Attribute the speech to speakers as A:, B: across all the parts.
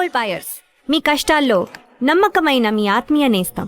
A: Gold buyers, మీ కష్టాల్లో నమ్మకమైన మీ ఆత్మీయ నేస్తం.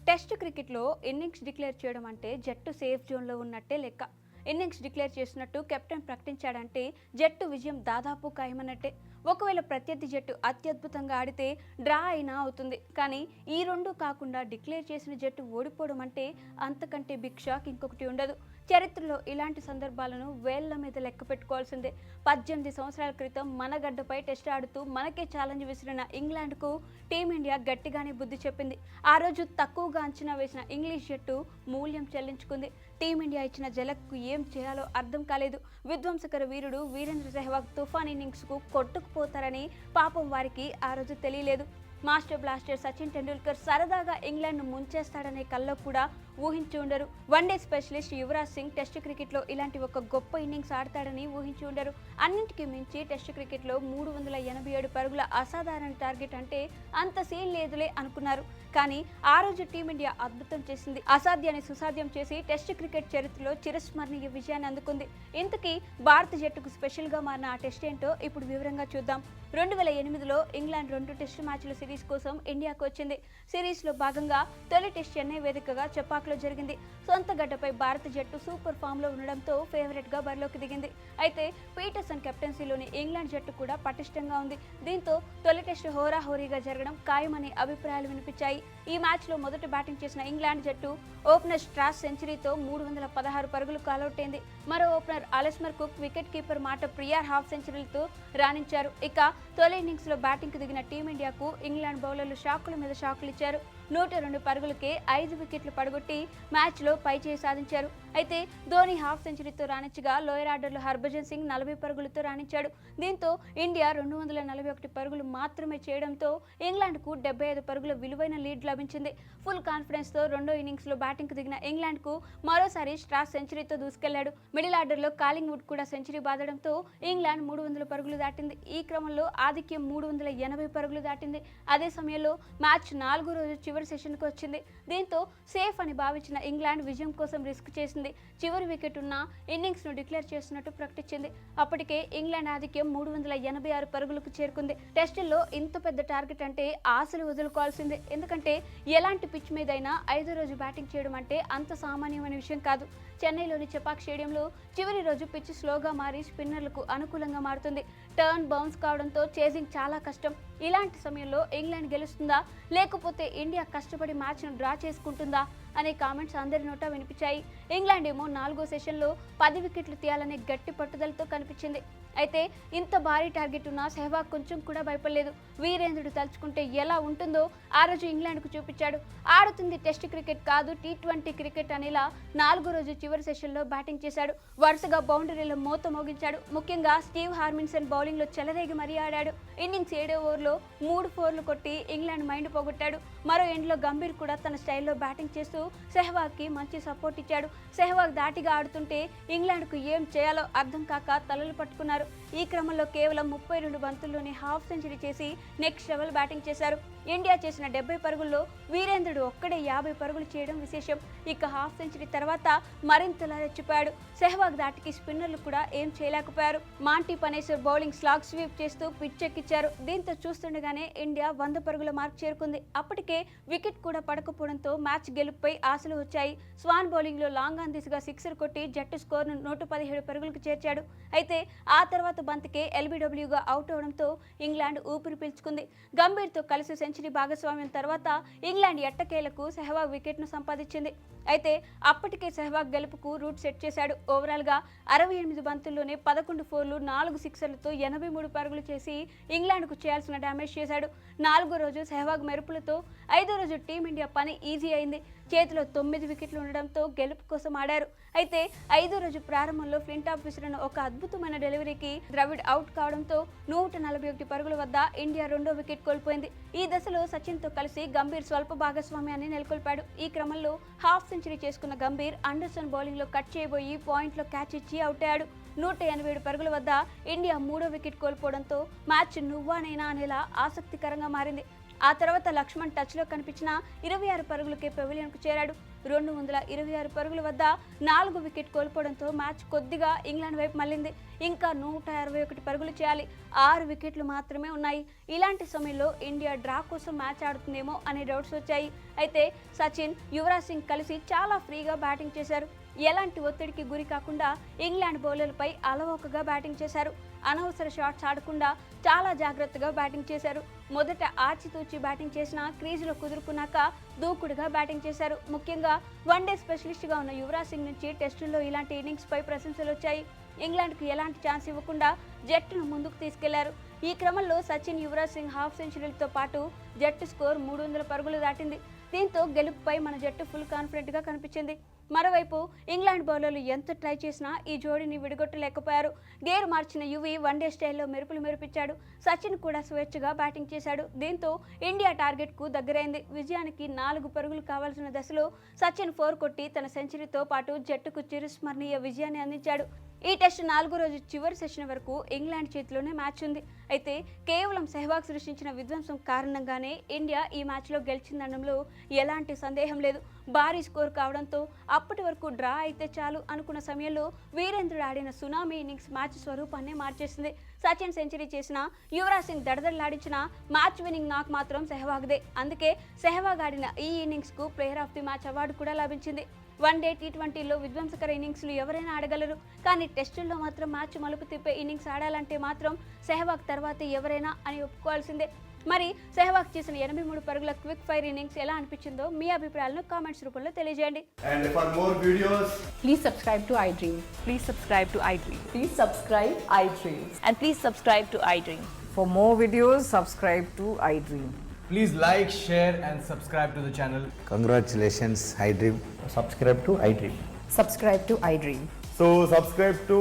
B: టెస్ట్ క్రికెట్లో ఇన్నింగ్స్ డిక్లేర్ చేయడం అంటే జట్టు సేఫ్ జోన్లో ఉన్నట్టే లెక్క. ఇన్నింగ్స్ డిక్లేర్ చేసినట్టు కెప్టెన్ ప్రకటించాడంటే జట్టు విజయం దాదాపు ఖాయమన్నట్టే. ఒకవేళ ప్రత్యర్థి జట్టు అత్యద్భుతంగా ఆడితే డ్రా అయినా అవుతుంది. కానీ ఈ రెండు కాకుండా డిక్లేర్ చేసిన జట్టు ఓడిపోవడం అంటే అంతకంటే బిగ్ షాక్ ఇంకొకటి ఉండదు. చరిత్రలో ఇలాంటి సందర్భాలను వేళ్ల మీద లెక్క పెట్టుకోవాల్సిందే. 18 సంవత్సరాల క్రితం మన గడ్డపై టెస్ట్ ఆడుతూ మనకే ఛాలెంజ్ విసిరిన ఇంగ్లాండ్కు టీమిండియా గట్టిగానే బుద్ధి చెప్పింది. ఆ రోజు తక్కువగా అంచనా వేసిన ఇంగ్లీష్ జట్టు మూల్యం చెల్లించుకుంది. టీమిండియా ఇచ్చిన జలక్కు ఏం చేయాలో అర్థం కాలేదు. విధ్వంసకర వీరుడు వీరేంద్ర సెహ్వాగ్ తుఫాన్ ఇన్నింగ్స్కు కొట్టుకుపోతారని పాపం వారికి ఆ రోజు తెలియలేదు. మాస్టర్ బ్లాస్టర్ సచిన్ టెండూల్కర్ సరదాగా ఇంగ్లాండ్ను ముంచేస్తాడనే కల్లో కూడా ఊహించి ఉండరు. One day specialist Yuvraj Singh test క్రికెట్లో ఇలాంటి ఒక గొప్ప ఇన్నింగ్స్ ఆడతాడని ఊహించి ఉండరు. అన్నింటికీ మించి టెస్ట్ క్రికెట్లో 387 పరుగుల అసాధారణ టార్గెట్ అంటే అంత సీన్ లేదులే అనుకున్నారు. కానీ ఆ రోజు టీమిండియా అద్భుతం చేసింది. అసాధ్యాన్ని సుసాధ్యం చేసి టెస్ట్ క్రికెట్ చరిత్రలో చిరస్మరణీయ విజయాన్ని అందుకుంది. ఇంతకీ భారత జట్టుకు స్పెషల్గా మారిన ఆ టెస్ట్ ఏంటో ఇప్పుడు వివరంగా చూద్దాం. 2008లో ఇంగ్లాండ్ 2 టెస్ట్ మ్యాచ్ల సిరీస్ కోసం ఇండియాకు వచ్చింది. సిరీస్లో భాగంగా తొలి టెస్ట్ చెన్నై వేదికగా చెపాక్లో జరిగింది. సొంత గడ్డపై భారత జట్టు సూపర్ ఫామ్లో ఉండడంతో ఫేవరెట్గా బరిలోకి దిగింది. అయితే పీటర్సన్ కెప్టెన్సీలోని ఇంగ్లాండ్ జట్టు కూడా పటిష్టంగా ఉంది. దీంతో తొలి టెస్ట్ హోరాహోరీగా జరగడం ఖాయమనే అభిప్రాయాలు వినిపించాయి. ఈ మ్యాచ్లో మొదట బ్యాటింగ్ చేసిన ఇంగ్లాండ్ జట్టు ఓపెనర్ స్ట్రాస్ సెంచరీతో 316 పరుగులకు ఆలౌట్ అయింది. మరో ఓపెనర్ అలెస్మర్ కుక్, వికెట్ కీపర్ మాట ప్రియార్ హాఫ్ సెంచరీలతో రాణించారు. ఇక తొలి ఇన్నింగ్స్లో బ్యాటింగ్కు దిగిన టీమిండియాకు ఇంగ్లాండ్ బౌలర్లు షాకుల మీద షాకులు ఇచ్చారు. 102 పరుగులకే 5 వికెట్లు పడగొట్టి మ్యాచ్లో పైచేయి సాధించారు. అయితే ధోని హాఫ్ సెంచరీతో రాణించగా లోయర్ ఆర్డర్లో హర్భజన్ సింగ్ 40 పరుగులతో రాణించాడు. దీంతో ఇండియా 241 పరుగులు మాత్రమే చేయడంతో ఇంగ్లాండ్కు 75 పరుగుల విలువైన లీడ్ లభించింది. ఫుల్ కాన్ఫిడెన్స్తో రెండో ఇన్నింగ్స్లో బ్యాటింగ్కు దిగిన ఇంగ్లాండ్కు మరోసారి స్ట్రాస్ సెంచరీతో దూసుకెళ్లాడు. మిడిల్ ఆర్డర్లో కాలింగ్ వుడ్ కూడా సెంచరీ బాదడంతో ఇంగ్లాండ్ 300 పరుగులు దాటింది. ఈ క్రమంలో ఆధిక్యం 380 పరుగులు దాటింది. అదే సమయంలో మ్యాచ్ 4వ రోజు చివరి సెషన్కు వచ్చింది. దీంతో సేఫ్ అని భావించిన ఇంగ్లాండ్ విజయం కోసం రిస్క్ చేసింది. చివరి వికెట్ ఉన్న ఇన్నింగ్స్ను డిక్లేర్ చేస్తున్నట్టు ప్రకటించింది. అప్పటికే ఇంగ్లాండ్ ఆధిక్యం 386 పరుగులకు చేరుకుంది. టెస్టుల్లో ఇంత పెద్ద టార్గెట్ అంటే ఆశలు వదులుకోవాల్సిందే. ఎందుకంటే ఎలాంటి పిచ్ మీదైనా 5వ రోజు బ్యాటింగ్ చేయడం అంటే అంత సామాన్యమైన విషయం కాదు. చెన్నైలోని చెపాక్ స్టేడియంలో చివరి రోజు పిచ్ స్లోగా మారి స్పిన్నర్లకు అనుకూలంగా మారుతుంది. టర్న్ బౌన్స్ కావడంతో చేజింగ్ చాలా కష్టం. ఇలాంటి సమయంలో ఇంగ్లాండ్ గెలుస్తుందా లేకపోతే ఇండియా కష్టపడి మ్యాచ్ను డ్రా చేసుకుంటుందా అనే కామెంట్స్ అందరి నోటా వినిపించాయి. ఇంగ్లాండ్ ఏమో 4వ సెషన్లో 10 వికెట్లు తీయాలనే గట్టి పట్టుదలతో కనిపించింది. అయితే ఇంత భారీ టార్గెట్ ఉన్న సెహ్వాగ్ కొంచెం కూడా భయపడలేదు. వీరేంద్రుడు తలుచుకుంటే ఎలా ఉంటుందో ఆ రోజు ఇంగ్లాండ్కు చూపించాడు. ఆడుతుంది టెస్ట్ క్రికెట్ కాదు T20 క్రికెట్ అనేలా 4వ రోజు చివరి సెషన్లో బ్యాటింగ్ చేశాడు. వరుసగా బౌండరీలో మోత మోగించాడు. ముఖ్యంగా స్టీవ్ హార్మిన్సన్ బౌలింగ్లో చెలరేగి మరీ ఆడాడు. ఇన్నింగ్స్ 7వ ఓవర్లో 3 4లు కొట్టి ఇంగ్లాండ్ మైండ్ పోగొట్టాడు. మరో ఎండ్లో గంభీర్ కూడా తన స్టైల్లో బ్యాటింగ్ చేస్తూ సెహ్వాగ్కి మంచి సపోర్ట్ ఇచ్చాడు. సెహ్వాగ్ దాటిగా ఆడుతుంటే ఇంగ్లాండ్కు ఏం చేయాలో అర్థం కాక తలలు పట్టుకున్నారు. ఈ క్రమంలో కేవలం 32 బంతుల్లోనే హాఫ్ సెంచరీ చేసి నెక్స్ట్ లెవెల్ బ్యాటింగ్ చేశారు. ఇండియా చేసిన 70 పరుగుల్లో వీరేంద్రుడు ఒక్కడే 50 పరుగులు చేయడం విశేషం. ఇక హాఫ్ సెంచరీ తర్వాత మరింతలా రెచ్చిపోయాడు. సెహ్వాగ్ దాటికి స్పిన్నర్లు కూడా ఏం చేయలేకపోయారు. Monty Panesar bowling slag sweep చేస్తూ పిచ్ ఎక్కించారు. దీంతో చూస్తుండగానే ఇండియా 100 పరుగుల మార్క్ చేరుకుంది. అప్పటికే వికెట్ కూడా పడకపోవడంతో మ్యాచ్ గెలుపుపై ఆశలు వచ్చాయి. స్వాన్ బౌలింగ్లో లాంగ్ ఆన్ దిశగా సిక్సర్ కొట్టి జట్టు స్కోర్ను 117 పరుగులకు చేర్చాడు. అయితే ఆ తర్వాత బంతికే ఎల్బీడబ్ల్యూగా అవుట్ అవడంతో ఇంగ్లాండ్ ఊపిరి పీల్చుకుంది. గంభీర్తో కలిసి సెంచరీ భాగస్వామ్యం తర్వాత ఇంగ్లాండ్ ఎట్టకేలకు సెహ్వాగ్ వికెట్ను సంపాదించింది. అయితే అప్పటికే సెహ్వాగ్ గెలుపుకు రూట్ సెట్ చేశాడు. ఓవరాల్గా 68 బంతుల్లోనే 11 4లు 4 సిక్సర్లతో 83 పరుగులు చేసి ఇంగ్లాండ్కు చేయాల్సిన డ్యామేజ్ చేశాడు. 4వ రోజు సెహ్వాగ్ మెరుపులతో 5వ రోజు టీమిండియా పని ఈజీ అయింది. చేతిలో 9 వికెట్లు ఉండడంతో గెలుపు కోసం ఆడారు. అయితే 5వ రోజు ప్రారంభంలో ఫ్లింటాఫ్ విసిరిన ఒక అద్భుతమైన డెలివరీకి ద్రవిడ్ అవుట్ కావడంతో 141 పరుగుల వద్ద ఇండియా 2వ వికెట్ కోల్పోయింది. ఈ దశలో సచిన్తో కలిసి గంభీర్ స్వల్ప భాగస్వామ్యాన్ని నెలకొల్పాడు. ఈ క్రమంలో హాఫ్ సెంచరీ చేసుకున్న గంభీర్ అండర్సన్ బౌలింగ్లో కట్ చేయబోయి పాయింట్లో క్యాచ్ ఇచ్చి అవుట్ అయ్యాడు. 187 పరుగుల వద్ద ఇండియా 3వ వికెట్ కోల్పోవడంతో మ్యాచ్ నువ్వానైనా అనేలా ఆసక్తికరంగా మారింది. ఆ తర్వాత లక్ష్మణ్ టచ్లో కనిపించిన 26 పరుగులకే పెవిలియన్కు చేరాడు. 226 పరుగుల వద్ద 4 వికెట్ కోల్పోవడంతో మ్యాచ్ కొద్దిగా ఇంగ్లాండ్ వైపు మళ్ళింది. ఇంకా 161 పరుగులు చేయాలి, 6 వికెట్లు మాత్రమే ఉన్నాయి. ఇలాంటి సమయంలో ఇండియా డ్రా కోసం మ్యాచ్ ఆడుతుందేమో అనే డౌట్స్ వచ్చాయి. అయితే సచిన్, యువరాజ్ సింగ్ కలిసి చాలా ఫ్రీగా బ్యాటింగ్ చేశారు. ఎలాంటి ఒత్తిడికి గురి కాకుండా ఇంగ్లాండ్ బౌలర్లపై అలవోకగా బ్యాటింగ్ చేశారు. అనవసర షాట్స్ ఆడకుండా చాలా జాగ్రత్తగా బ్యాటింగ్ చేశారు. మొదట ఆచితూచి బ్యాటింగ్ చేసిన క్రీజులో కుదురుకున్నాక దూకుడుగా బ్యాటింగ్ చేశారు. ముఖ్యంగా వన్డే స్పెషలిస్ట్గా ఉన్న యువరాజ్ సింగ్ నుంచి టెస్టుల్లో ఇలాంటి ఇన్నింగ్స్పై ప్రశంసలు వచ్చాయి. ఇంగ్లాండ్కు ఎలాంటి ఛాన్స్ ఇవ్వకుండా జట్టును ముందుకు తీసుకెళ్లారు. ఈ క్రమంలో సచిన్, యువరాజ్ సింగ్ హాఫ్ సెంచరీలతో పాటు జట్టు స్కోర్ 300 పరుగులు దాటింది. దీంతో గెలుపుపై మన జట్టు ఫుల్ కాన్ఫిడెంట్గా కనిపించింది. మరోవైపు ఇంగ్లాండ్ బౌలర్లు ఎంత ట్రై చేసినా ఈ జోడీని విడగొట్టలేకపోయారు. గేర్ మార్చిన యువి వన్డే స్టైల్లో మెరుపులు మెరిపించాడు. సచిన్ కూడా స్వేచ్ఛగా బ్యాటింగ్ చేశాడు. దీంతో ఇండియా టార్గెట్కు దగ్గరైంది. విజయానికి 4 పరుగులు కావాల్సిన దశలో సచిన్ 4 కొట్టి తన సెంచరీతో పాటు జట్టుకు చిరస్మరణీయ విజయాన్ని అందించాడు. ఈ టెస్ట్ 4వ రోజు చివరి సెషన్ వరకు ఇంగ్లాండ్ చేతిలోనే మ్యాచ్ ఉంది. అయితే కేవలం సెహ్వాగ్ సృష్టించిన విధ్వంసం కారణంగానే ఇండియా ఈ మ్యాచ్లో గెలిచిందనడంలో ఎలాంటి సందేహం లేదు. భారీ స్కోర్ కావడంతో అప్పటి వరకు డ్రా అయితే చాలు అనుకున్న సమయంలో వీరేంద్రుడు ఆడిన సునామీ ఇన్నింగ్స్ మ్యాచ్ స్వరూపాన్ని మార్చేసింది. సచిన్ సెంచరీ చేసిన, యువరాజ్ సింగ్ దడదడలాడించిన మ్యాచ్ విన్నింగ్ నాక్ మాత్రం సెహ్వాగ్దే. అందుకే సెహ్వాగ్ ఆడిన ఈ ఇన్నింగ్స్కు player of the match award కూడా లభించింది. వన్డే, టీ20లో విధ్వంసకర ఇన్నింగ్స్లు ఎవరైనా ఆడగలరు, కానీ టెస్టుల్లో మాత్రం మ్యాచ్ మలుపు తిప్పే ఇన్నింగ్స్ ఆడాలంటే మాత్రం సెహ్వాగ్ తర్వాతే ఎవరైనా అని ఒప్పుకోవాల్సిందే. మరి సెహ్వాగ్ చేసిన 83 పరుగుల క్విక్ ఫైర్ ఇన్నింగ్స్ ఎలా అనిపించిందో మీ అభిప్రాయాలను కామెంట్స్ రూపంలో తెలియజేయండి.
C: And for more videos,
D: Please subscribe to iDream.
E: Please subscribe to iDream.
D: Please subscribe iDream.
E: And please subscribe to iDream.
D: For more videos, subscribe to iDream.
C: please like, share and subscribe to the channel.
F: Congratulations, iDream.
G: Subscribe to iDream.
D: Subscribe to iDream.
C: So subscribe to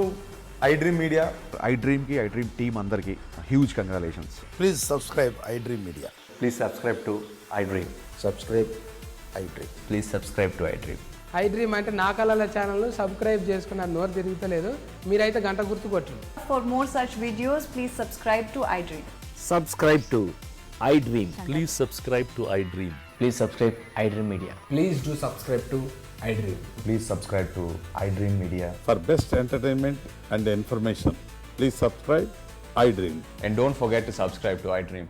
C: iDream Media.
H: iDream की iDream team अंदर की huge congratulations.
F: Please subscribe iDream Media.
G: Please subscribe to iDream.
F: Subscribe iDream.
G: Please subscribe to iDream.
I: iDream అంటే నా కళల ఛానల్ను subscribe చేసుకున్న నోరు తిరుగుతలేదు, మీరైతే గంట గుర్తు కొట్టండి.
D: For more such videos, please subscribe to iDream.
J: Subscribe to iDream. Please subscribe to iDream.
G: Please subscribe iDream Media.
C: Please do subscribe to iDream.
G: Please subscribe to iDream Media.
K: For best entertainment and information, please subscribe iDream.
G: And don't forget to subscribe to iDream.